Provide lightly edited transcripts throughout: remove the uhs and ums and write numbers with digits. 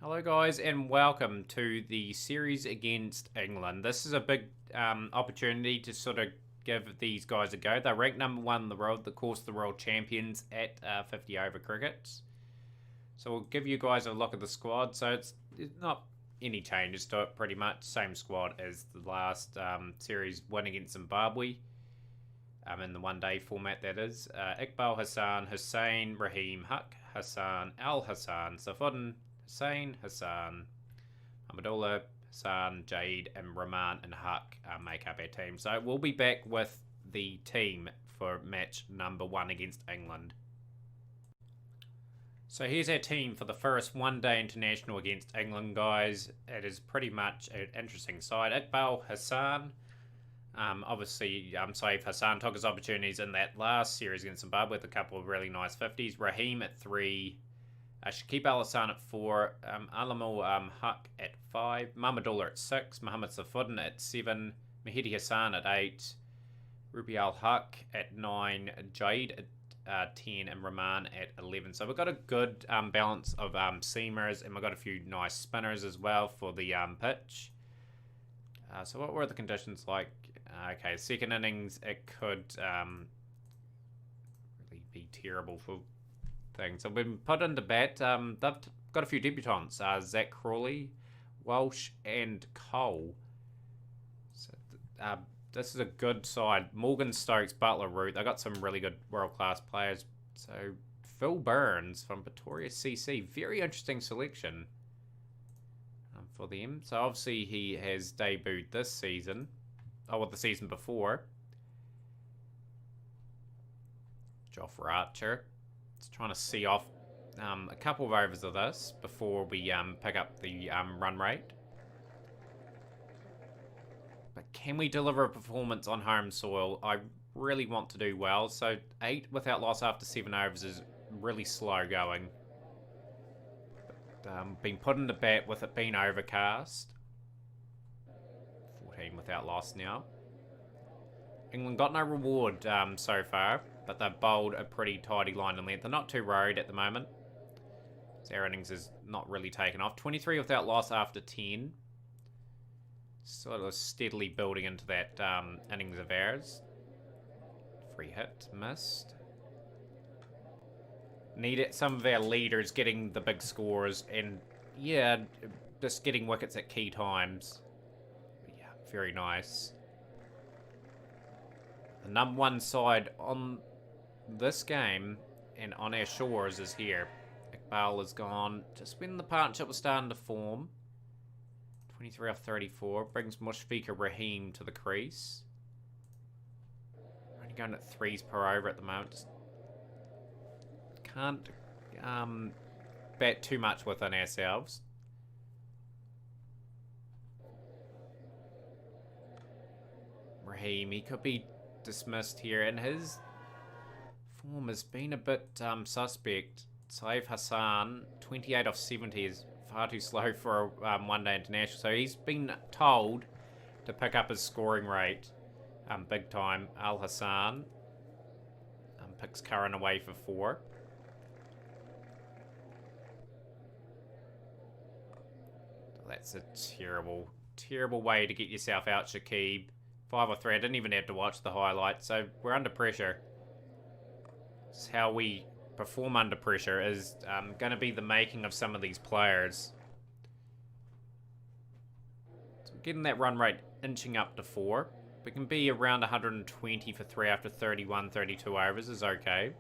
Hello, guys, and welcome to the series against England. This is a big opportunity to sort of give these guys a go. They're ranked number one in the world, of course, the world champions at 50 over cricket. So we'll give you guys a look at the squad. So it's not any changes to it, pretty much. Same squad as the last series win against Zimbabwe. In the one-day format, that is. Iqbal Hassan, Hussein, Raheem, Huck, Hassan, Al Hassan, Safudin, Hussein, Hassan, Ahmadullah, Hassan, Jade, and Rahman and Huck make up our team. So we'll be back with the team for match number one against England. So here's our team for the first one-day international against England, guys. It is pretty much an interesting side. Iqbal Hassan. Obviously, Saif Hassan took his opportunities in that last series against Zimbabwe with a couple of really nice 50s. Raheem at 3. Shakib Al Hassan at 4. Alamul Huq at 5. Mahmudullah at 6. Mohamed Safudin at 7. Mahidi Hassan at 8. Ruby Al Huq at 9. Jade at 10. And Rahman at 11. So we've got a good balance of seamers, and we've got a few nice spinners as well for the pitch. So what were the conditions like? Okay, second innings, it could really be terrible for things. So we've been put into bat. They've got a few debutants. Zach Crawley, Walsh, and Cole. So this is a good side. Morgan Stokes, Butler, Root. They've got some really good world-class players. So Phil Burns from Pretoria CC. Very interesting selection for them. So obviously he has debuted this season. The season before. Jofra Archer. Just trying to see off a couple of overs of this before we pick up the run rate. But can we deliver a performance on home soil? I really want to do well. So 8 without loss after 7 overs is really slow going. But, been put into bat with it being overcast. 14 without loss now. England got no reward so far, but they've bowled a pretty tidy line and length. They're not too worried at the moment. Their innings is not really taken off. 23 without loss after 10. Sort of steadily building into that innings of ours. Free hit, missed. Need it. Some of our leaders getting the big scores and, yeah, just getting wickets at key times. Very nice. The number one side on this game and on our shores is here. Iqbal is gone. Just when the partnership was starting to form. 23 off 34. Brings Mushfiqur Rahim to the crease. Only going at 3s per over at the moment. Just can't bat too much within ourselves. Raheem, he could be dismissed here, and his form has been a bit suspect. Saif Hassan, 28 off 70 is far too slow for a one-day international, so he's been told to pick up his scoring rate big time. Al Hassan picks Curran away for 4. That's a terrible, terrible way to get yourself out, Shakib. 5 or 3. I didn't even have to watch the highlights, so we're under pressure. This is how we perform under pressure, is going to be the making of some of these players. So getting that run rate inching up to 4. We can be around 120 for 3 after 31, 32 overs is okay.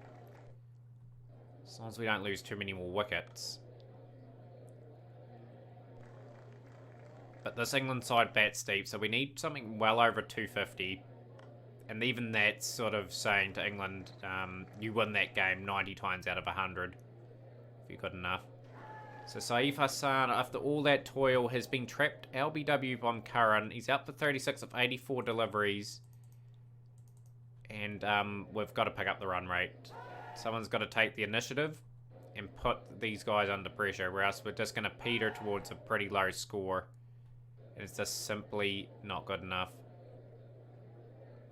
As long as we don't lose too many more wickets. But this England side bats deep, so we need something well over 250. And even that's sort of saying to England, you win that game 90 times out of 100. If you're good enough. So Saif Hassan, after all that toil, has been trapped LBW by Curran. He's out for 36 of 84 deliveries. And we've got to pick up the run rate. Someone's got to take the initiative and put these guys under pressure, or else we're just going to peter towards a pretty low score. It's just simply not good enough.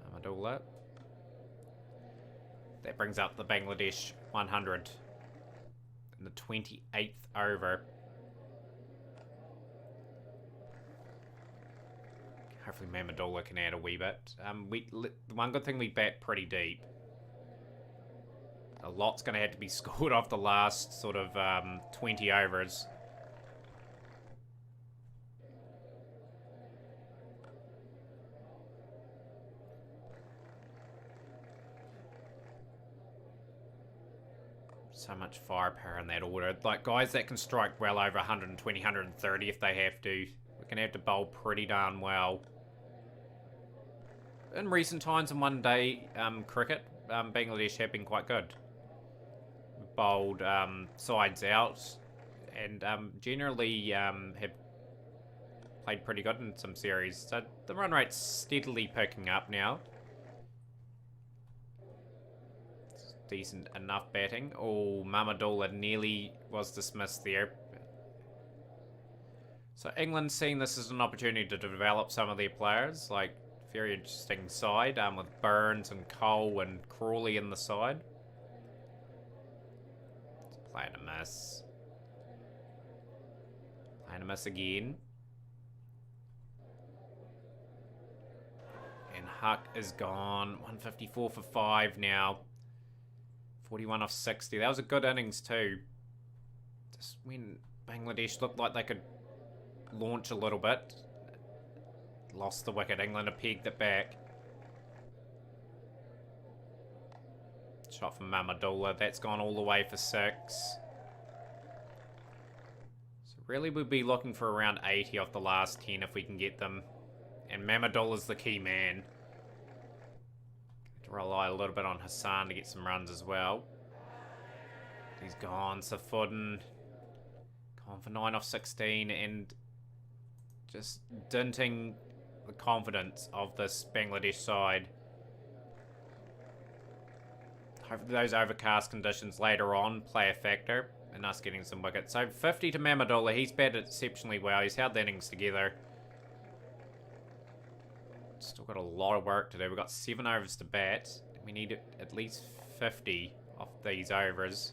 Ahmadullah. That brings up the Bangladesh 100 in the 28th over. Hopefully Mamadula can add a wee bit. The one good thing, we bat pretty deep. A lot's going to have to be scored off the last sort of 20 overs. So much firepower in that order. Like, guys that can strike well over 120, 130 if they have to. We're going to have to bowl pretty darn well. In recent times in one-day cricket, Bangladesh have been quite good. Bowled sides out and generally have played pretty good in some series. So the run rate's steadily picking up now. It's decent enough batting. Oh, Mamadula nearly was dismissed there. So England seeing this as an opportunity to develop some of their players. Like, very interesting side with Burns and Cole and Crawley in the side. Playing a miss. Playing a miss again. And Huck is gone. 154 for 5 now. 41 off 60. That was a good innings too. Just when Bangladesh looked like they could launch a little bit. Lost the wicket. England have pegged it back. Shot from Mamadula. That's gone all the way for 6. So really we'll be looking for around 80 off the last 10 if we can get them. And Mamadula's the key man. To rely a little bit on Hassan to get some runs as well. He's gone. Safudin gone for 9 off 16 and just dinting the confidence of this Bangladesh side. Hopefully those overcast conditions later on play a factor in us getting some wickets. So 50 to Mamadula. He's batted exceptionally well. He's held the innings together. Still got a lot of work to do. We've got 7 overs to bat. We need at least 50 off these overs.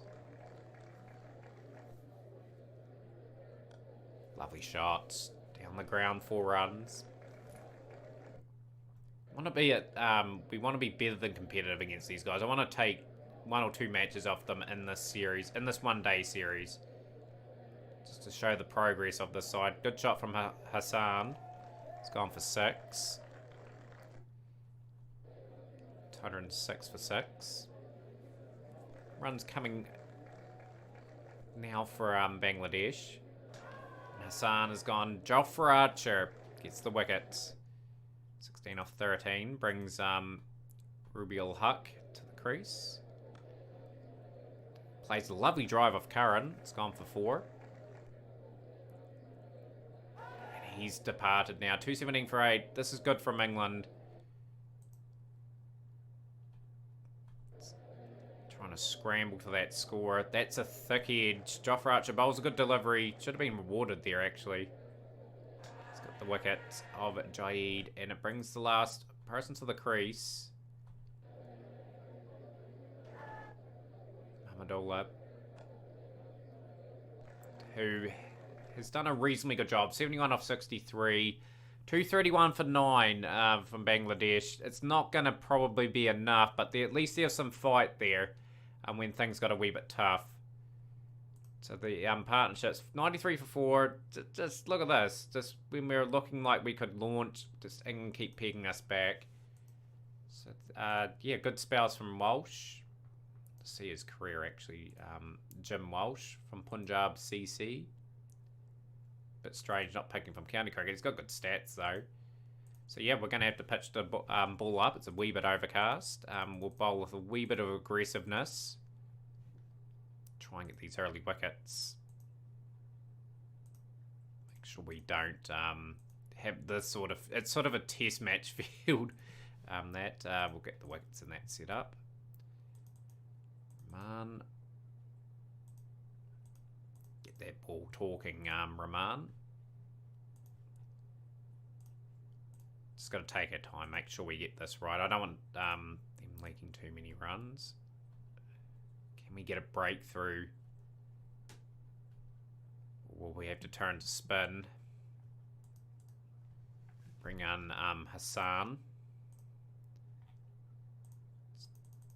Lovely shots. Down the ground, 4 runs. Want to be at, we want to be better than competitive against these guys. I want to take 1 or 2 matches off them in this series, in this one-day series, just to show the progress of this side. Good shot from Hassan. It's gone for 6. 206 for 6. Runs coming now for Bangladesh. Hassan has gone. Jofra Archer gets the wicket. 16 off 13 brings Rubiul Huq to the crease. Plays a lovely drive off Curran. It's gone for 4. And he's departed now. 217 for 8. This is good from England. Trying to scramble for that score. That's a thick edge. Jofra Archer bowls a good delivery. Should have been rewarded there, actually. The wicket of Jaid, and it brings the last person to the crease. Mamadula, who has done a reasonably good job. 71 off 63. 231 for 9 from Bangladesh. It's not going to probably be enough, but at least there's some fight there when things got a wee bit tough. So the partnerships, 93 for 4. Just look at this. Just when we were looking like we could launch, just England keep pegging us back. So yeah, good spells from Walsh. To see his career actually, Jim Walsh from Punjab CC. Bit strange not picking from county cricket. He's got good stats though. So yeah, we're going to have to pitch the ball up. It's a wee bit overcast. We'll bowl with a wee bit of aggressiveness. Try and get these early wickets. Make sure we don't have this sort of... It's sort of a test match field. We'll get the wickets in that set up. Rahman. Get that ball talking, Rahman. Just got to take our time. Make sure we get this right. I don't want them leaking too many runs. Can we get a breakthrough? Or will we have to turn to spin? Bring in Hassan.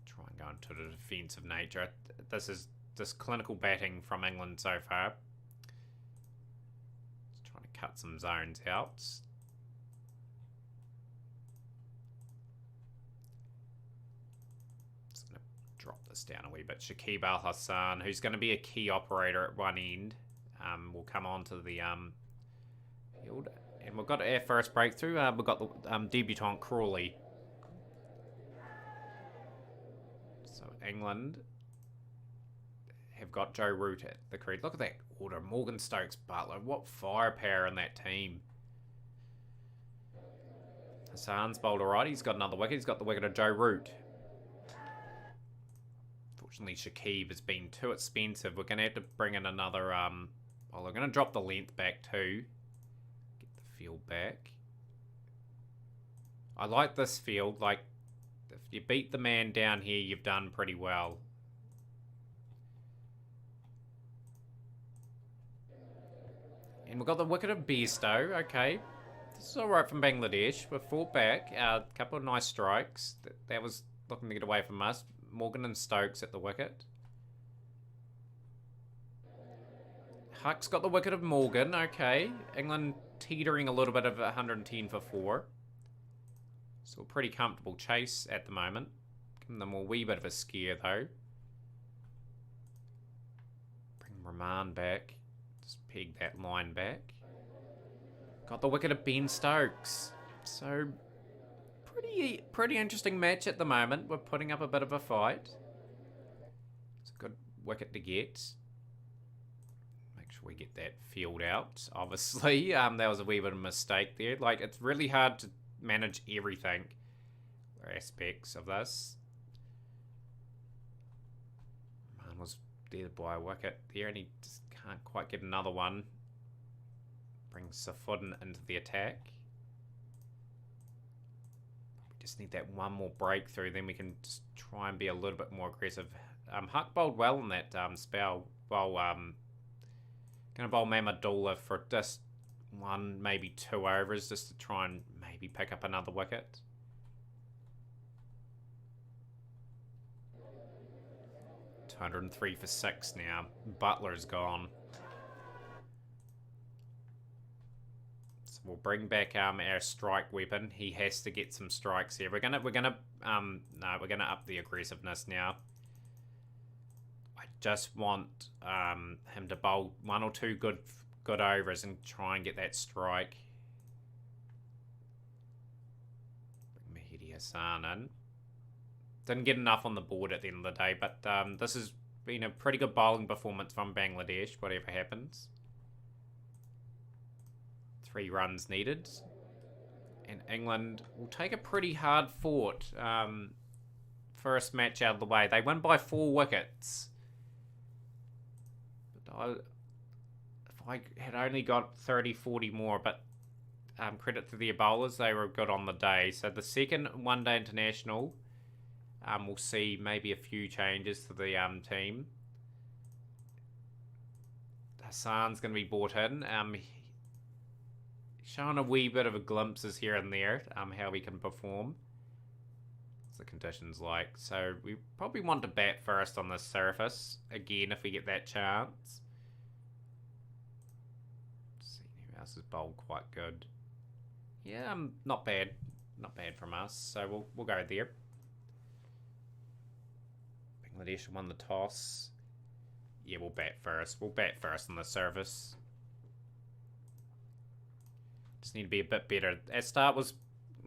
Try and go into the defensive nature. This is just clinical batting from England so far. Just trying to cut some zones out. Just going to drop this down a wee bit. Shakib Al Hassan, who's going to be a key operator at one end, will come onto the field. And we've got our first breakthrough. We've got the debutant Crawley. So England have got Joe Root at the crease. Look at that order. Morgan, Stokes, Butler. What firepower in that team. Hassan's bowled alright. He's got another wicket. He's got the wicket of Joe Root. Fortunately, Shakib has been too expensive. We're going to have to bring in another... well, we're going to drop the length back too. Get the field back. I like this field. Like, if you beat the man down here, you've done pretty well. And we've got the wicket of Bairstow. Okay. This is alright from Bangladesh. We've fought back. A couple of nice strikes. That was looking to get away from us. Morgan and Stokes at the wicket. Huck's got the wicket of Morgan. Okay. England teetering a little bit of 110 for 4. Still pretty comfortable chase at the moment. Giving them a wee bit of a scare though. Bring Rahman back. Just peg that line back. Got the wicket of Ben Stokes. So, pretty interesting match at the moment. We're putting up a bit of a fight. It's a good wicket to get. Make sure we get that field out, obviously. That was a wee bit of a mistake there. Like, it's really hard to manage everything. Aspects of this. Man was dead by a wicket there and he just can't quite get another one. Brings Safudin into the attack. We just need that one more breakthrough, then we can just try and be a little bit more aggressive. Huck bowled well in that spell. Well, gonna bowl Mamadullah for just one, maybe 2 overs, just to try and maybe pick up another wicket. $203 for 6 now. Butler's gone. So we'll bring back our strike weapon. He has to get some strikes here. We're gonna up the aggressiveness now. I just want him to bowl 1 or 2 good overs and try and get that strike. Bring Mahidi Hassan in. Didn't get enough on the board at the end of the day, but this has been a pretty good bowling performance from Bangladesh, whatever happens. 3 runs needed. And England will take a pretty hard fought first match out of the way. They win by 4 wickets. But if I had only got 30, 40 more, but credit to their bowlers, they were good on the day. So the second one-day international... we'll see maybe a few changes to the team. Hassan's going to be brought in. Showing a wee bit of a glimpses here and there, how we can perform. What's the conditions like? So we probably want to bat first on this surface. Again, if we get that chance. Let's see who else has bowled quite good. Yeah, not bad. Not bad from us. So we'll go there. Bangladesh won the toss. Yeah, we'll bat first. We'll bat first on the surface. Just need to be a bit better. Our start was,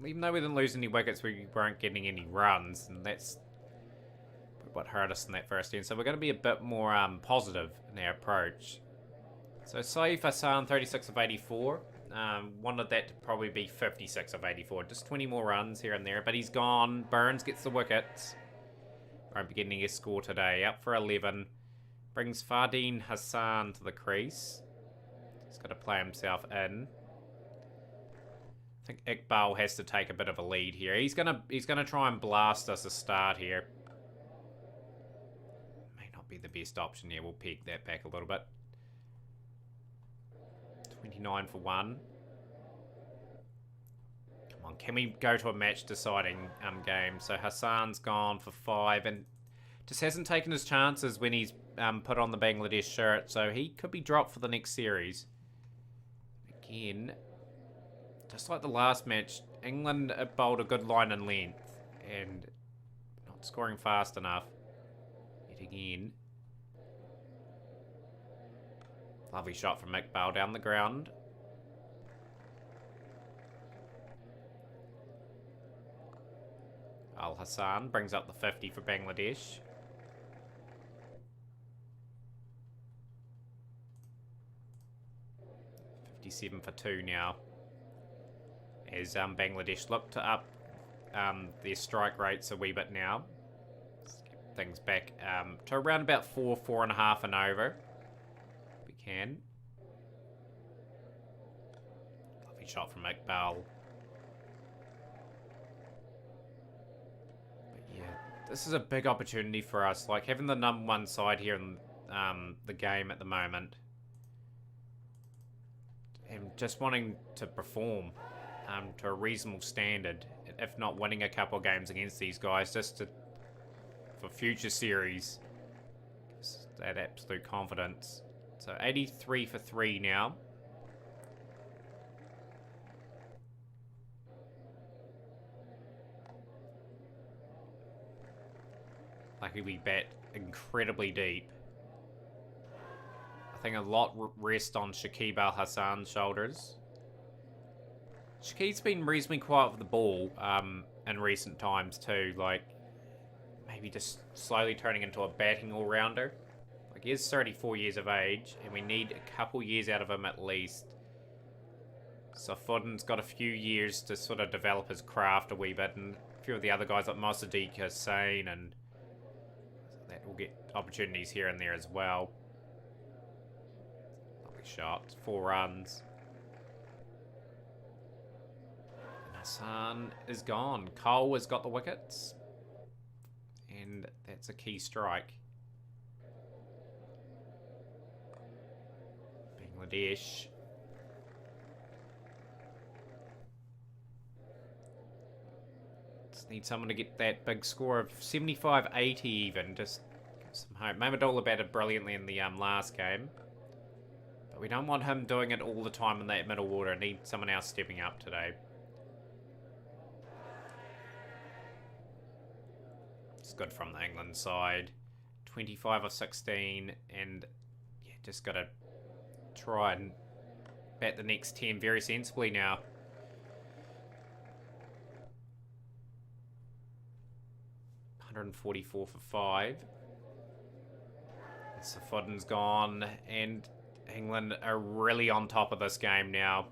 even though we didn't lose any wickets, we weren't getting any runs, and that's what hurt us in that first end. So we're going to be a bit more positive in our approach. So Saif Hassan, 36 of 84. Wanted that to probably be 56 of 84. Just 20 more runs here and there, but he's gone. Burns gets the wickets. Won't be getting his score today. Up for 11. Brings Fardeen Hassan to the crease. He's got to play himself in. I think Iqbal has to take a bit of a lead here. He's gonna try and blast us a start here. May not be the best option here. We'll peg that back a little bit. 29 for 1. on, can we go to a match-deciding game? So Hassan's gone for 5 and just hasn't taken his chances when he's put on the Bangladesh shirt. So he could be dropped for the next series. Again, just like the last match, England bowled a good line and length and not scoring fast enough. Yet again. Lovely shot from Iqbal down the ground. Al Hassan brings up the 50 for Bangladesh. .57 for 2 now. As Bangladesh look to up their strike rates a wee bit now. Let's get things back to around about 4.5 and over. We can. Lovely shot from Iqbal. But yeah, this is a big opportunity for us. Like having the #1 side here in the game at the moment. And just wanting to perform to a reasonable standard, if not winning a couple of games against these guys, just for future series. Just that absolute confidence. So 83 for 3 now. Lucky we bat incredibly deep. I think a lot rests on Shakib Al Hassan's shoulders. Shakib's been reasonably quiet with the ball in recent times too, like maybe just slowly turning into a batting all-rounder. Like he is 34 years of age and we need a couple years out of him at least. Safudin's got a few years to sort of develop his craft a wee bit, and a few of the other guys like Mosaddek Hussain and that will get opportunities here and there as well. Shot, 4 runs. And Hassan is gone. Cole has got the wickets. And that's a key strike. Bangladesh. Just need someone to get that big score of 75-80 even. Just give some hope. Mahmudullah batted brilliantly in the last game. We don't want him doing it all the time in that middle order. Need someone else stepping up today. It's good from the England side. 25 of 16. And yeah, just got to try and bat the next 10 very sensibly now. .144 for 5. Safudin's gone and England are really on top of this game now.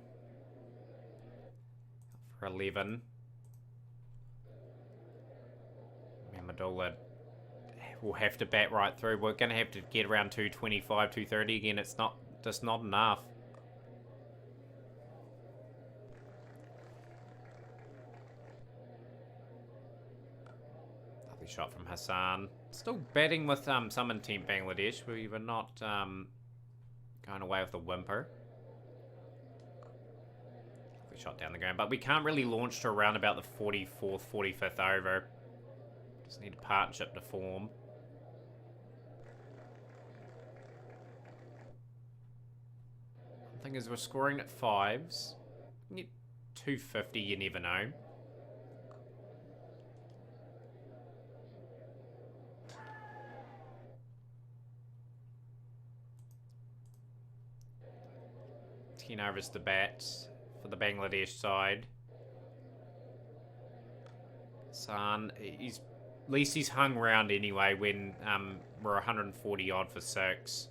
For 11. Mahmudullah will have to bat right through. We're going to have to get around 225, 230 again. It's just not enough. Lovely shot from Hassan. Still batting with some intent, Bangladesh. We were not going away with a whimper. We shot down the ground, but we can't really launch to around about the 44th, 45th over. Just need a partnership to form. The thing is, we're scoring at 5s. You can get 250, you never know. Overs to bat for the Bangladesh side. Hassan, at least he's hung around anyway when we're 140 odd for 6.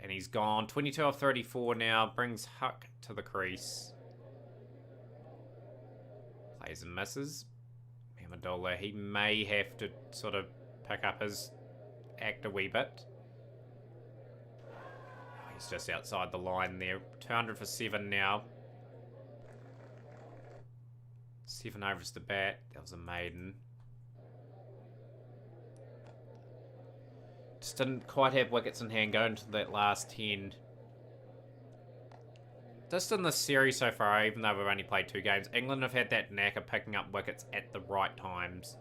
And he's gone. 22 of 34 now. Brings Huck to the crease. Plays and misses. Mahmudullah, he may have to sort of pick up his act a wee bit. He's just outside the line there. 200 for 7 now. 7 overs to bat. That was a maiden. Just didn't quite have wickets in hand going to that last 10. just in this series so far, even though we've only played 2 games, England have had that knack of picking up wickets at the right times.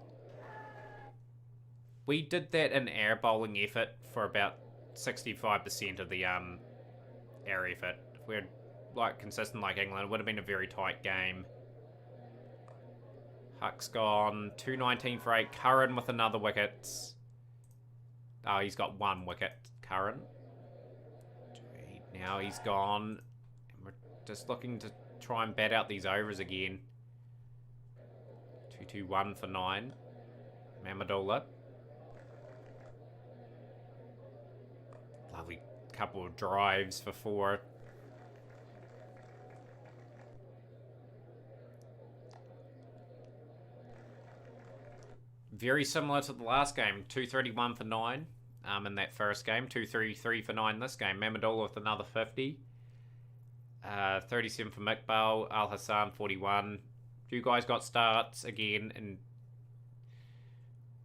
We did that in our bowling effort for about 65% of the our effort. If we had like consistent like England, it would have been a very tight game. Huck's gone. 219 for 8. Curran with another wicket. Oh, he's got 1 wicket, Curran. Now he's gone. We're just looking to try and bat out these overs again. 221 for 9. Mamadullah. Lovely couple of drives for 4. Very similar to the last game. 231 for 9 in that first game. 233 for 9 this game. Mamadullah with another 50. 37 for Miqbal. Al Hassan 41. You guys got starts again, and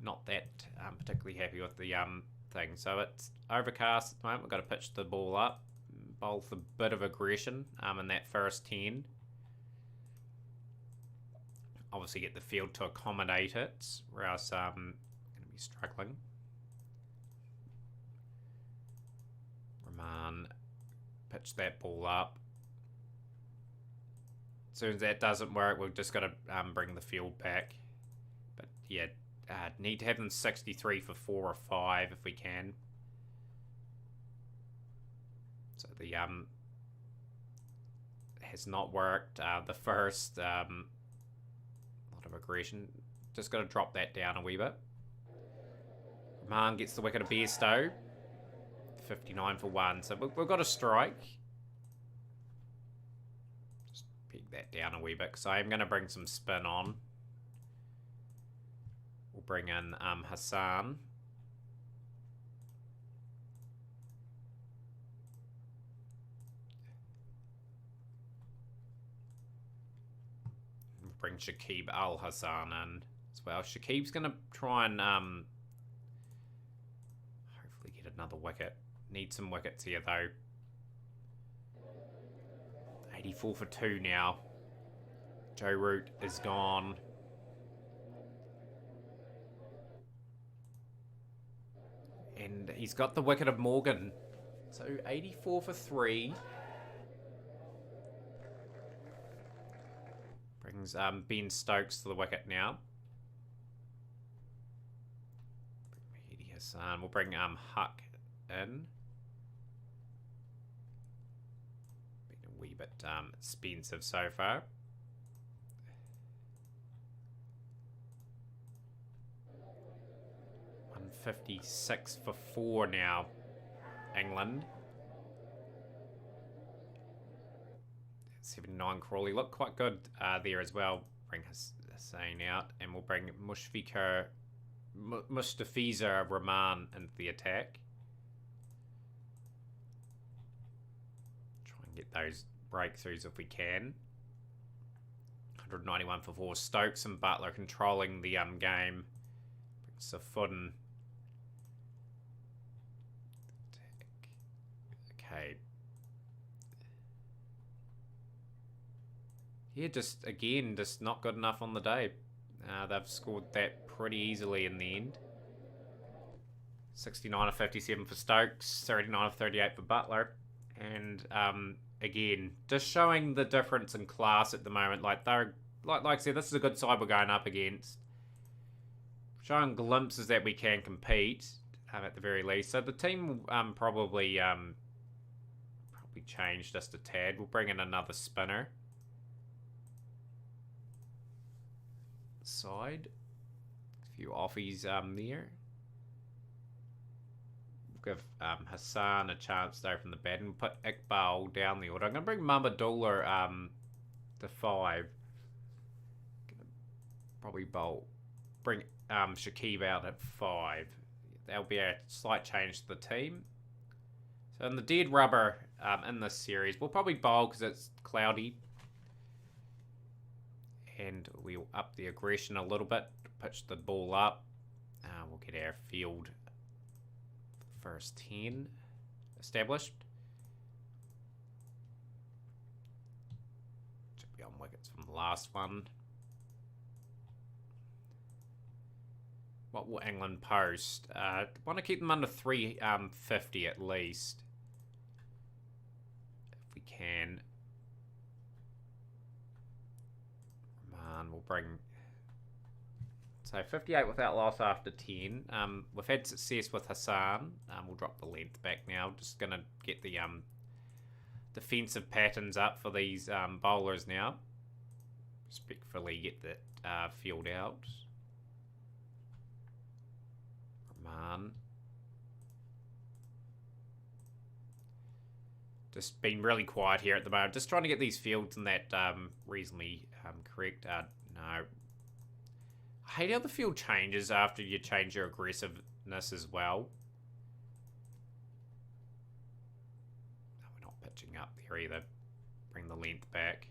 not that particularly happy with the thing. So it's overcast at the moment. We've got to pitch the ball up. Bowl with a bit of aggression in that first 10. Obviously get the field to accommodate it, or else I'm going to be struggling. Rahman, pitch that ball up. As soon as that doesn't work, we've just got to bring the field back. But yeah, need to have them 63 for 4 or 5 if we can. So the has not worked. The first lot of aggression. Just got to drop that down a wee bit. Rahman gets the wicket of Bairstow. 59 for 1. So we've got a strike. Just peg that down a wee bit because I am going to bring some spin on. We'll bring in Hassan. We'll bring Shakib Al Hassan in as well. Shakib's going to try and hopefully get another wicket. Need some wickets here though. 84 for 2 now. Joe Root is gone. And he's got the wicket of Morgan. So 84 for 3. Brings Ben Stokes to the wicket now. Mehdi Hassan. We'll bring Huck in. Been a wee bit expensive so far. $156 for 4 now, England. 79 Crawley. Look quite good there as well. Bring Hussain out, and we'll bring Mustafiza Rahman into the attack. Try and get those breakthroughs if we can. 191 for 4. Stokes and Butler controlling the game. Safudin. Okay. Yeah, just not good enough on the day. They've scored that pretty easily in the end. 69 of 57 for Stokes, 39 of 38 for Butler. And again, just showing the difference in class at the moment. Like they're like I said, this is a good side we're going up against. Showing glimpses that we can compete at the very least. So the team probably change just a tad. We'll bring in another spinner. Side. A few offies there. We'll give Hassan a chance there from the bat and put Iqbal down the order. I'm going to bring Mamadullah to 5. Probably bring Shakib out at 5. There'll be a slight change to the team. So in the dead rubber in this series, we'll probably bowl because it's cloudy. And we'll up the aggression a little bit, pitch the ball up. We'll get our field first 10 established. be on wickets from the last one. What will England post? Want to keep them under 350 at least. If we can. We'll bring... So 58 without loss after 10. We've had success with Hassan. We'll drop the length back now. Just going to get the defensive patterns up for these bowlers now. Respectfully get that field out. Rahman. Just been really quiet here at the moment. Just trying to get these fields in that reasonably correct. No. I hate how the field changes after you change your aggressiveness as well. No, we're not pitching up there either. Bring the length back.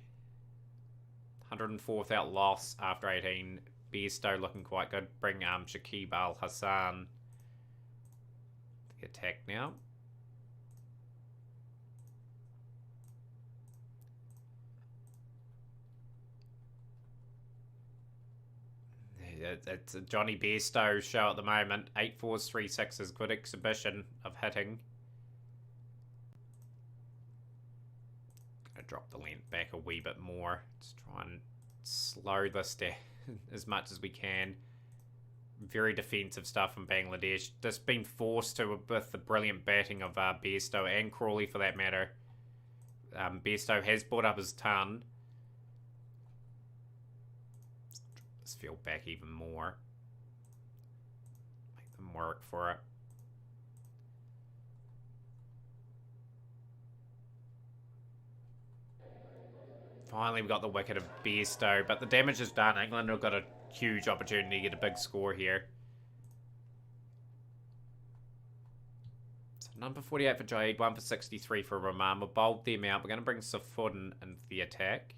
104 without loss after 18. Bairstow looking quite good. Bring Shakib Al Hassan to the attack now. It's a Johnny Bairstow show at the moment. 8 4s, 3 6s. Good exhibition of hitting. Gonna drop the length back a wee bit more. Let's try and slow this down as much as we can. Very defensive stuff from Bangladesh. Just been forced to with the brilliant batting of Bairstow and Crawley for that matter. Bairstow has brought up his ton. Let's field back even more. Make them work for it. Finally, we got the wicket of Bairstow, but the damage is done. England have got a huge opportunity to get a big score here. So number 48 for Jade, 1 for 63 for Rahman. We'll bold them out. We're going to bring Safuden into the attack.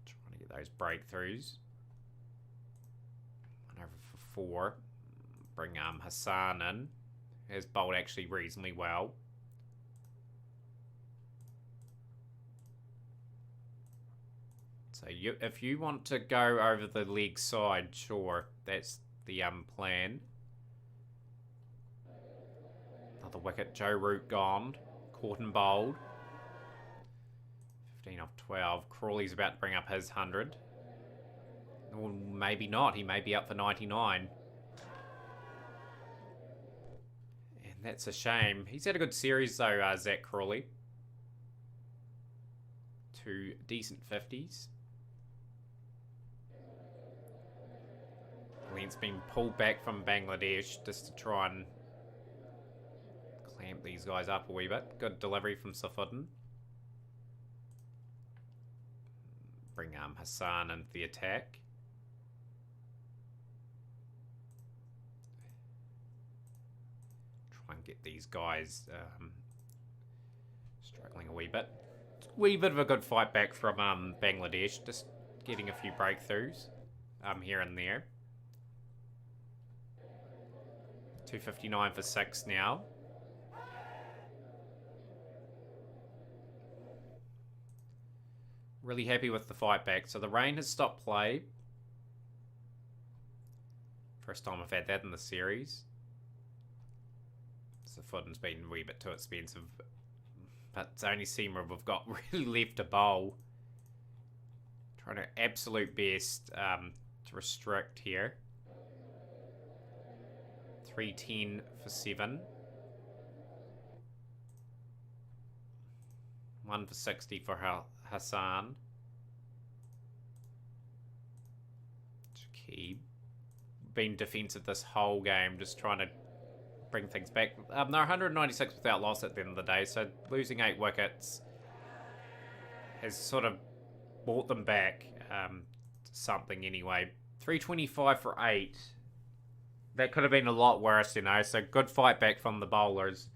Trying to get those breakthroughs. 1 over for 4. Bring Hassan in. Has bowled actually reasonably well. So if you want to go over the leg side, sure, that's the plan. Another wicket, Joe Root gone. Caught and bowled. 15 off 12. Crawley's about to bring up his 100. Or maybe not. He may be up for 99. And that's a shame. He's had a good series though, Zach Crawley. 2 decent 50s. It's been pulled back from Bangladesh just to try and clamp these guys up a wee bit. Good delivery from Safuden. Bring Hassan into the attack. Try and get these guys struggling a wee bit. Wee bit of a good fight back from Bangladesh. Just getting a few breakthroughs here and there. 259 for 6 now. Really happy with the fight back. So the rain has stopped play. First time I've had that in the series. Safuden's been a wee bit too expensive. But it's only Seamer we've got really left to bowl. Trying to absolute best to restrict here. 310 for 7. 1 for 60 for Hassan. Shakib. Been defensive this whole game, just trying to bring things back. They're 196 without loss at the end of the day, so losing 8 wickets has sort of brought them back something anyway. 325 for 8. That could have been a lot worse, you know. So good fight back from the bowlers.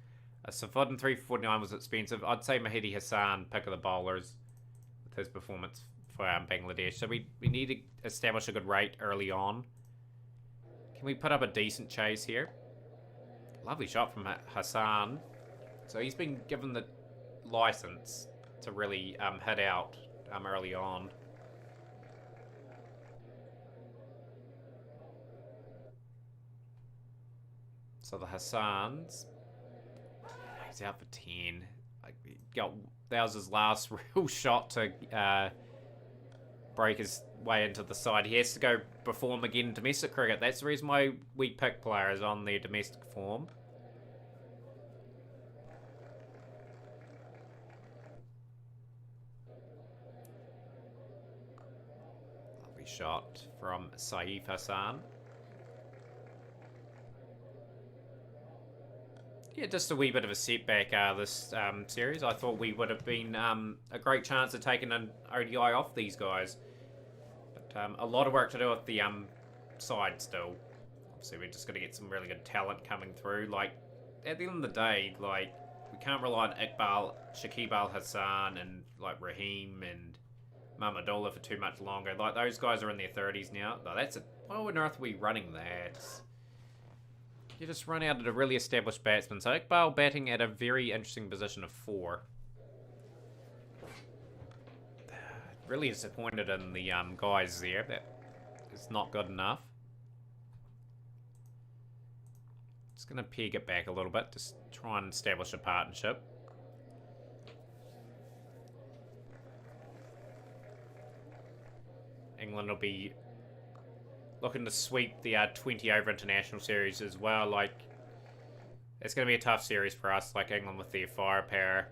Safuden 349 was expensive. I'd say Mahidi Hassan, pick of the bowlers, with his performance for Bangladesh. So we need to establish a good rate early on. Can we put up a decent chase here? Lovely shot from Hassan. So he's been given the license to really hit out early on. So the Hassans, he's out for 10. That was his last real shot to break his way into the side. He has to go perform again in domestic cricket. That's the reason why we pick players on their domestic form. Lovely shot from Saif Hassan. Yeah, just a wee bit of a setback this series. I thought we would have been a great chance of taking an ODI off these guys. But a lot of work to do with the side still. Obviously, we're just going to get some really good talent coming through. Like, at the end of the day, like, we can't rely on Iqbal, Shakib Al Hassan, and, like, Raheem and Mahmudullah for too much longer. Like, those guys are in their 30s now. No, that's it. Why on earth are we running that? You just run out at a really established batsman. So Iqbal batting at a very interesting position of 4. Really disappointed in the guys there. That is not good enough. Just going to peg it back a little bit. Just try and establish a partnership. England will be looking to sweep the 20 over international series as well. Like, it's going to be a tough series for us, like England with their firepower.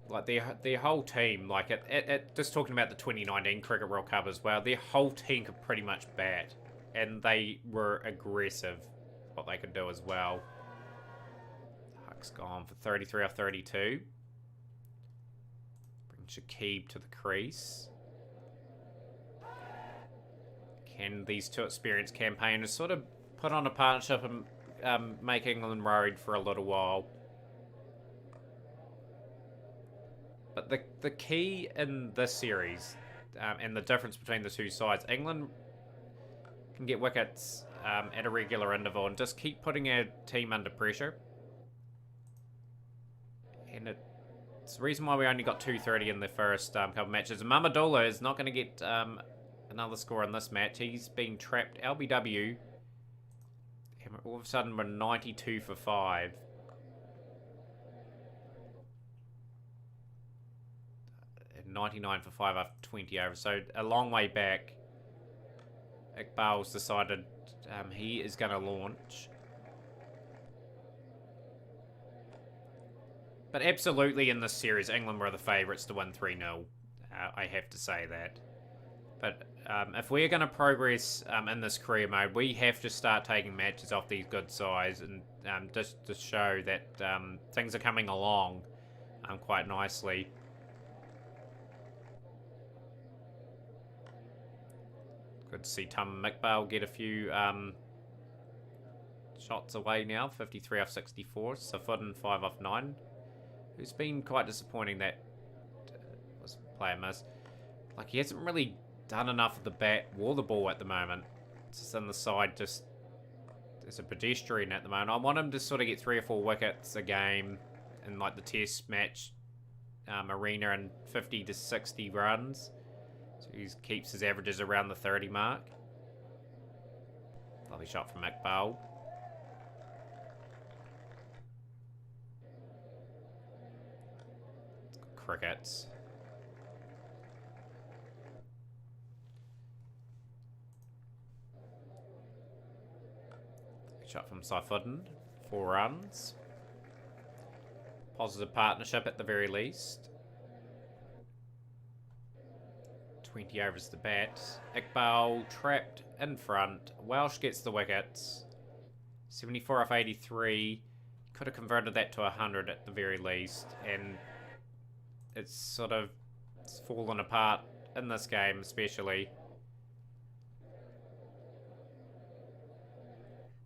Like their whole team, like just talking about the 2019 Cricket World Cup as well, their whole team could pretty much bat, and they were aggressive what they could do as well. Huck's gone for 33 off 32. Shakib to the crease. Can these two experienced campaigners sort of put on a partnership and make England worried for a little while? But the key in this series and the difference between the two sides, England can get wickets at a regular interval and just keep putting our team under pressure. And it's the reason why we only got 230 in the first couple matches. And Mahmudullah is not going to get another score in this match. He's been trapped. LBW, all of a sudden we're 92 for 5. And 99 for 5 after 20 overs. So a long way back. Iqbal's decided he is going to launch. But absolutely in this series, England were the favourites to win 3-0. I have to say that. But if we're going to progress in this career mode, we have to start taking matches off these good sides and just to show that things are coming along quite nicely. Good to see Tamim Iqbal get a few shots away now. 53 off 64. Safudin 5 off 9. Who's been quite disappointing that was player miss. Like, he hasn't really done enough of the bat or the ball at the moment. It's just in the side, just as a pedestrian at the moment. I want him to sort of get 3 or 4 wickets a game in like the test match arena and 50 to 60 runs. So he keeps his averages around the 30 mark. Lovely shot from Iqbal. Crickets. Shot from Saifuddin. 4 runs. Positive partnership at the very least. 20 overs to bat. Iqbal trapped in front. Welsh gets the wickets. 74 off 83. Could have converted that to 100 at the very least. And it's fallen apart in this game especially.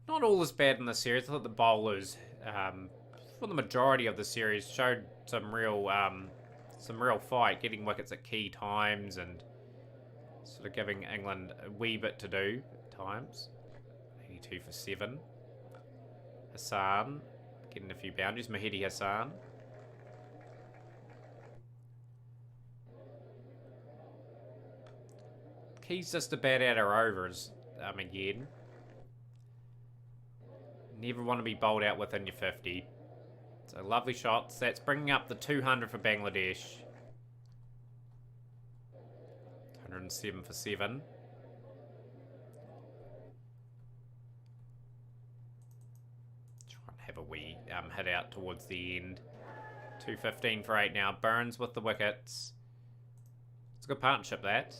Not all is bad in this series. I thought the bowlers, for the majority of the series, showed some real fight, getting wickets at key times and sort of giving England a wee bit to do at times. 82 for 7. Hassan Getting a few boundaries. Mahdi Hassan. He's just a bat out our overs again. Never want to be bowled out within your 50. So lovely shots. That's bringing up the 200 for Bangladesh. 107 for 7. Try and have a wee hit out towards the end. 215 for 8 now. Burns with the wickets. It's a good partnership, that.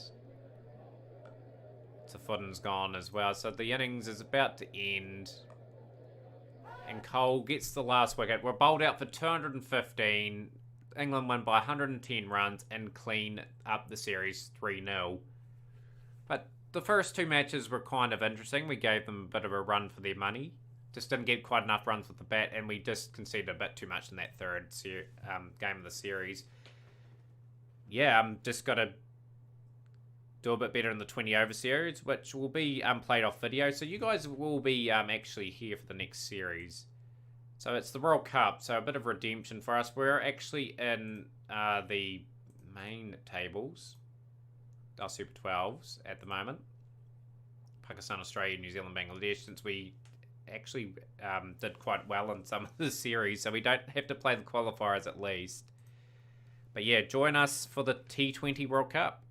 Safudin's gone as well. So the innings is about to end. And Cole gets the last wicket. We're bowled out for 215. England win by 110 runs and clean up the series 3-0. But the first two matches were kind of interesting. We gave them a bit of a run for their money. Just didn't get quite enough runs with the bat, and we just conceded a bit too much in that third game of the series. Yeah, I'm just got to do a bit better in the 20 over series, which will be played off video. So you guys will be actually here for the next series. So it's the World Cup, so a bit of redemption for us. We're actually in the main tables, our Super 12s at the moment. Pakistan, Australia, New Zealand, Bangladesh, since we actually did quite well in some of the series, so we don't have to play the qualifiers at least. But yeah, join us for the T20 World Cup.